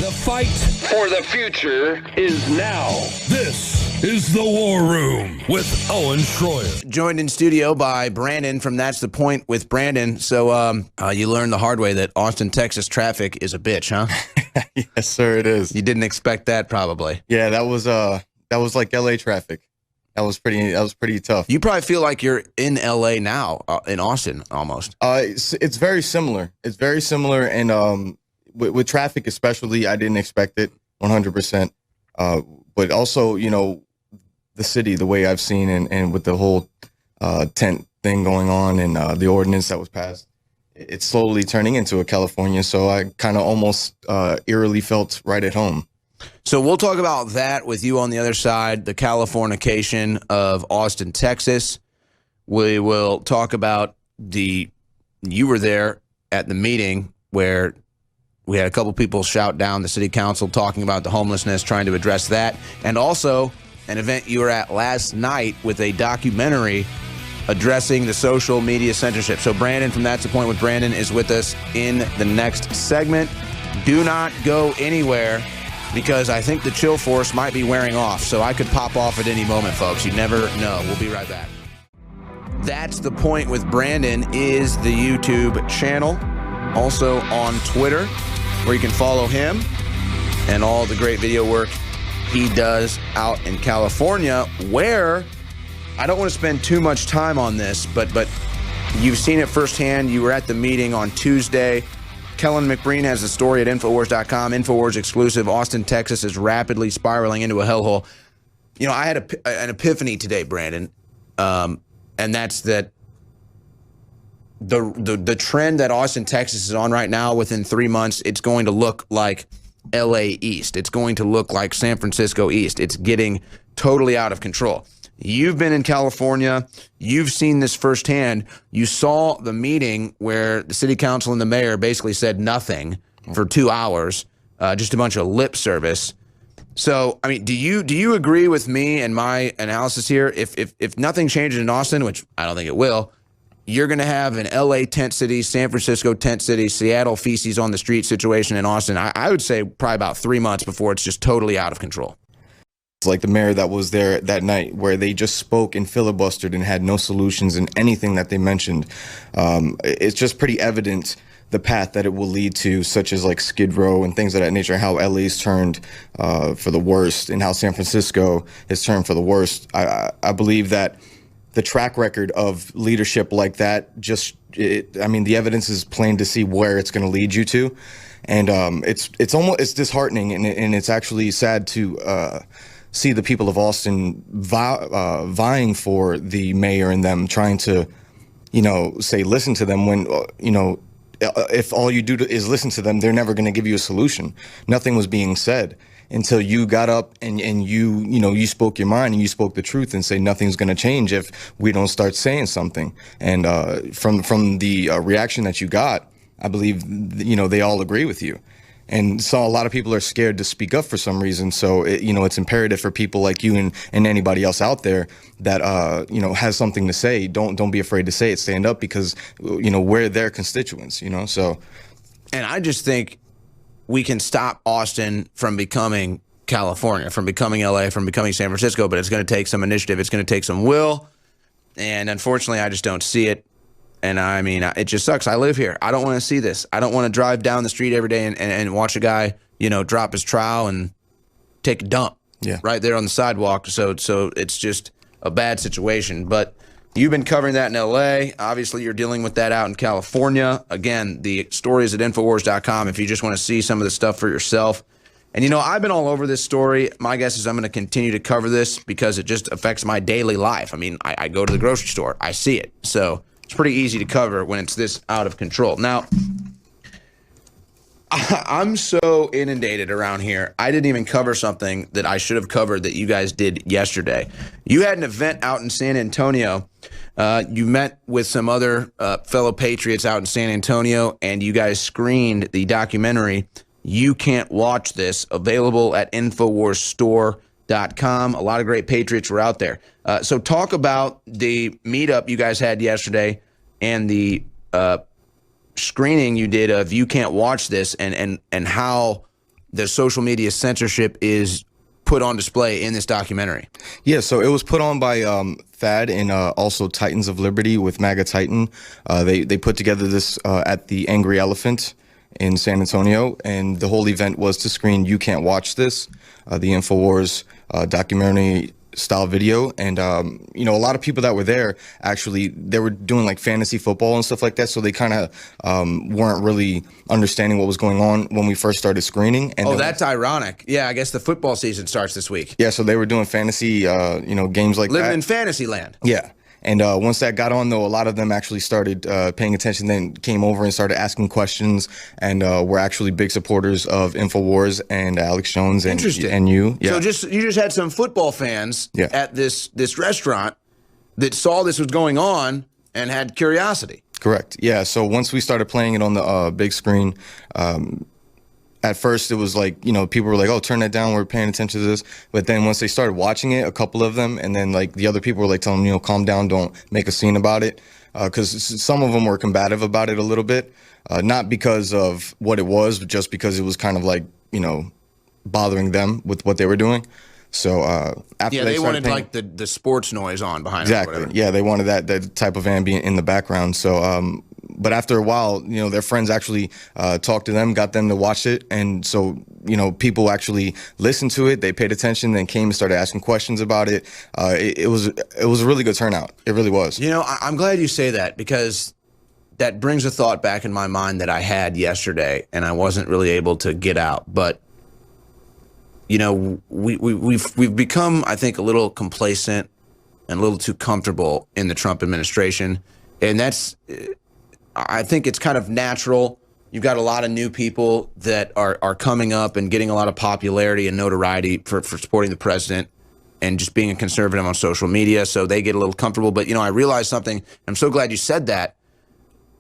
The fight for the future is now. This is The War Room with Owen Shroyer. Joined in studio by Brandon from That's the Point with Brandon. So you learned the hard way that Austin, Texas traffic is a bitch, huh? Yes, sir, it is. You didn't expect that, probably. Yeah, that was like LA traffic. That was pretty tough. You probably feel like you're in LA now, in Austin, almost. It's very similar. It's very similar, and with traffic especially, I didn't expect it 100%. But also, you know, the city, the way I've seen, and with the whole tent thing going on, and the ordinance that was passed, it's slowly turning into a California. So I kind of almost eerily felt right at home. So we'll talk about that with you on the other side, the Californication of Austin, Texas. We will talk about you were there at the meeting where we had a couple people shout down the city council talking about the homelessness, trying to address that, and also an event you were at last night with a documentary addressing the social media censorship. So Brandon from That's the Point with Brandon is with us in the next segment. Do not go anywhere, because I think the chill force might be wearing off, so I could pop off at any moment, folks. You never know. We'll be right back. That's the Point with Brandon is the YouTube channel. Also on Twitter, where you can follow him and all the great video work he does out in California, where I don't want to spend too much time on this, but you've seen it firsthand. You were at the meeting on Tuesday. Kellen McBreen has the story at Infowars.com. Infowars exclusive. Austin, Texas is rapidly spiraling into a hellhole. You know, I had an epiphany today, Brandon, and that's that the trend that Austin, Texas is on right now, within 3 months, it's going to look like LA East. It's going to look like San Francisco East. It's getting totally out of control. You've been in California. You've seen this firsthand. You saw the meeting where the city council and the mayor basically said nothing for 2 hours, just a bunch of lip service. So, I mean, do you agree with me and my analysis here? If nothing changes in Austin, which I don't think it will, you're going to have an LA tent city, San Francisco tent city, Seattle feces on the street situation in Austin. I would say probably about 3 months before it's just totally out of control. It's like the mayor that was there that night, where they just spoke and filibustered and had no solutions in anything that they mentioned. It's just pretty evident the path that it will lead to, such as like Skid Row and things of that nature, how LA's turned for the worst, and how San Francisco has turned for the worst. I believe that the track record of leadership like that, I mean, the evidence is plain to see where it's going to lead you to. And it's disheartening, and it's actually sad to see the people of Austin vying for the mayor and them trying to, you know, say listen to them, when, you know, if all you do is listen to them, they're never going to give you a solution. Nothing was being said until you got up and you spoke your mind and you spoke the truth and say nothing's going to change if we don't start saying something. And from the reaction that you got, I believe, you know, they all agree with you. And so a lot of people are scared to speak up for some reason. So, it's imperative for people like you and anybody else out there that, has something to say. Don't be afraid to say it. Stand up, because, we're their constituents, so. And I just think we can stop Austin from becoming California, from becoming LA, from becoming San Francisco, but it's going to take some initiative. It's going to take some will. And unfortunately, I just don't see it. And I mean, it just sucks. I live here. I don't want to see this. I don't want to drive down the street every day and watch a guy, drop his trowel and take a dump right there on the sidewalk. So it's just a bad situation. But you've been covering that in L.A. Obviously, you're dealing with that out in California. Again, the story is at Infowars.com if you just want to see some of the stuff for yourself. And, I've been all over this story. My guess is I'm going to continue to cover this because it just affects my daily life. I mean, I go to the grocery store. I see it. So it's pretty easy to cover when it's this out of control. Now, I'm so inundated around here. I didn't even cover something that I should have covered that you guys did yesterday. You had an event out in San Antonio. You met with some other fellow patriots out in San Antonio, and you guys screened the documentary, You Can't Watch This, available at InfoWarsStore.com. A lot of great patriots were out there. So talk about the meetup you guys had yesterday and the screening you did of You Can't Watch This, and how the social media censorship is put on display in this documentary? Yeah, so it was put on by Thad and also Titans of Liberty with MAGA Titan. They put together this at the Angry Elephant in San Antonio, and the whole event was to screen You Can't Watch This, the InfoWars documentary style video. And you know, a lot of people that were there, actually they were doing like fantasy football and stuff like that, so they kind of weren't really understanding what was going on when we first started screening. And that's ironic. Yeah, I guess the football season starts this week. Yeah, so they were doing fantasy you know, games like living that, in fantasy land. Yeah. And once that got on, though, a lot of them actually started paying attention, then came over and started asking questions, and were actually big supporters of InfoWars and Alex Jones and you. Yeah. So you just had some football fans at this restaurant that saw this was going on and had curiosity. Correct. Yeah. So once we started playing it on the big screen, at first it was like, you know, people were like, oh, turn that down, we're paying attention to this. But then once they started watching it, a couple of them, and then like the other people were like telling them, you know, calm down, don't make a scene about it. Because some of them were combative about it a little bit, not because of what it was, but just because it was kind of like, you know, bothering them with what they were doing. So after they wanted like the sports noise on behind exactly. it. Yeah, they wanted that type of ambient in the background. So but after a while, you know, their friends actually talked to them, got them to watch it, and so, you know, people actually listened to it. They paid attention, then came and started asking questions about it. It was a really good turnout. It really was. You know, I'm glad you say that, because that brings a thought back in my mind that I had yesterday, and I wasn't really able to get out. But you know, we've become, I think, a little complacent and a little too comfortable in the Trump administration, and that's. I think it's kind of natural. You've got a lot of new people that are coming up and getting a lot of popularity and notoriety for supporting the president and just being a conservative on social media, so they get a little comfortable. But, you know, I realized something. I'm so glad you said that.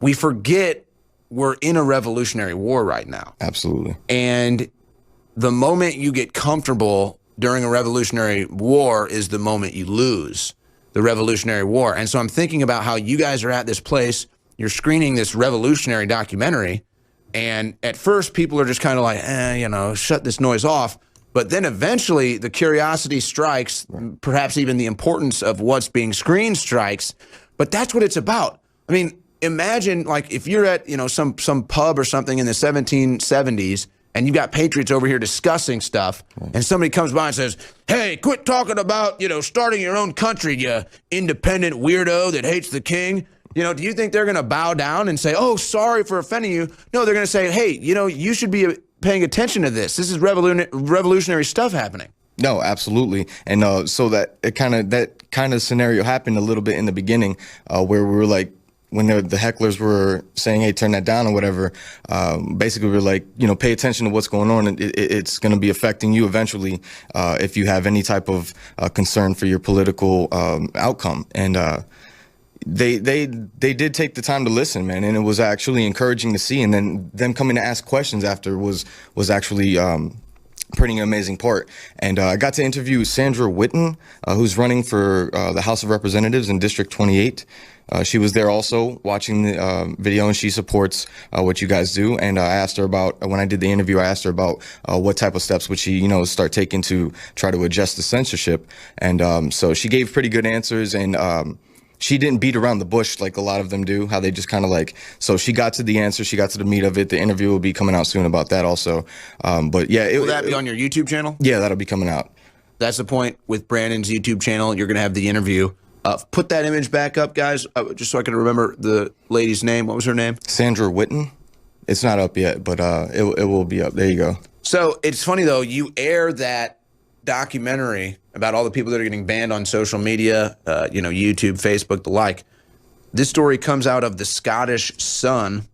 We forget we're in a revolutionary war right now. Absolutely. And the moment you get comfortable during a revolutionary war is the moment you lose the revolutionary war. And so I'm thinking about how you guys are at this place. You're screening this revolutionary documentary, and at first people are just kind of like, you know, shut this noise off. But then eventually the curiosity strikes, perhaps even the importance of what's being screened strikes. But that's what it's about. I mean, imagine like if you're at, you know, some pub or something in the 1770s, and you've got patriots over here discussing stuff, and somebody comes by and says, hey, quit talking about, you know, starting your own country, you independent weirdo that hates the king. You know, do you think they're going to bow down and say, oh, sorry for offending you? No, they're going to say, hey, you know, you should be paying attention to this. This is revolutionary stuff happening. No, absolutely. And so that kind of scenario happened a little bit in the beginning, where we were like, when the hecklers were saying, hey, turn that down or whatever, basically we were like, you know, pay attention to what's going on. And it's going to be affecting you eventually if you have any type of concern for your political outcome. And they did take the time to listen, man, and it was actually encouraging to see. And then them coming to ask questions after was actually pretty amazing part. And I got to interview Sandra Whitten, who's running for the House of Representatives in District 28. She was there also watching the video, and she supports what you guys do. And I asked her about, when I did the interview, I asked her about what type of steps would she, you know, start taking to try to adjust the censorship. And so she gave pretty good answers, and she didn't beat around the bush like a lot of them do, how they just kind of like, so she got to the answer, she got to the meat of it. The interview will be coming out soon about that also. But yeah. Will that be on your YouTube channel? Yeah, that'll be coming out. That's the point with Brandon's YouTube channel. You're going to have the interview. Put that image back up, guys, just so I can remember the lady's name. What was her name? Sandra Whitten. It's not up yet, but it will be up. There you go. So it's funny, though, you air that documentary about all the people that are getting banned on social media, you know, YouTube, Facebook, the like. This story comes out of the Scottish Sun.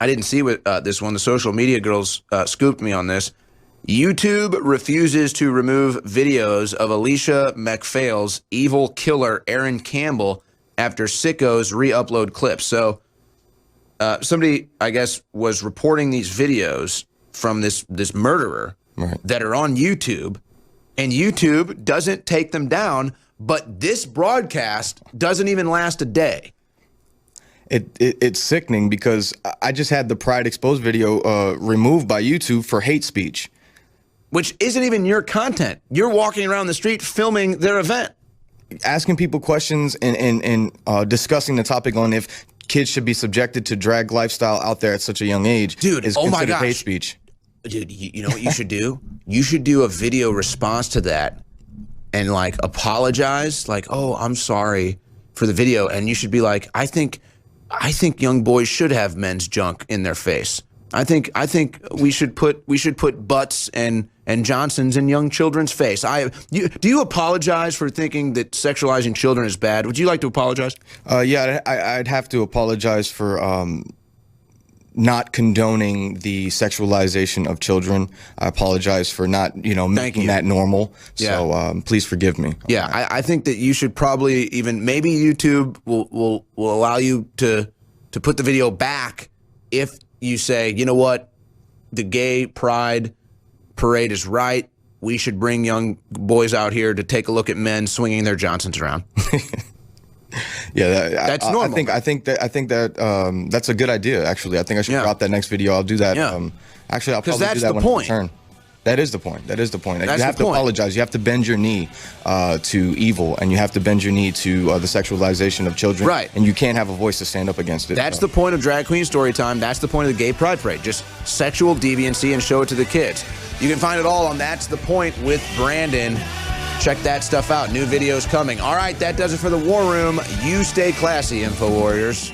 I didn't see this one. The social media girls scooped me on this. YouTube refuses to remove videos of Alicia McPhail's evil killer Aaron Campbell after sickos re-upload clips. So somebody, I guess, was reporting these videos from this murderer that are on YouTube, and YouTube doesn't take them down, but this broadcast doesn't even last a day. It's sickening because I just had the Pride Exposed video removed by YouTube for hate speech. Which isn't even your content. You're walking around the street filming their event. Asking people questions and discussing the topic on if kids should be subjected to drag lifestyle out there at such a young age. Dude, is oh my considered gosh. hate speech. Dude, you know what you should do? You should do a video response to that and like apologize. Like, oh, I'm sorry for the video. And you should be like, I think young boys should have men's junk in their face. I think we should put butts and Johnsons in young children's face. Do you apologize for thinking that sexualizing children is bad? Would you like to apologize? Yeah, I'd have to apologize for not condoning the sexualization of children. I apologize for not, making that normal. Yeah. So please forgive me. Yeah, I think that you should probably even maybe YouTube will allow you to put the video back if you say, you know what, the gay pride parade is right. We should bring young boys out here to take a look at men swinging their Johnsons around. Yeah, that's normal. I think that that's a good idea. Actually, I think I should drop that next video. I'll do that. Yeah. Actually, I'll probably do that when I return. That is the point. That is the point. You have to apologize. You have to bend your knee to evil, and you have to bend your knee to the sexualization of children. Right. And you can't have a voice to stand up against it. That's the point of Drag Queen Storytime. That's the point of the Gay Pride Parade. Just sexual deviancy and show it to the kids. You can find it all on That's the Point with Brandon. Check that stuff out. New videos coming. All right, that does it for the War Room. You stay classy, Info Warriors.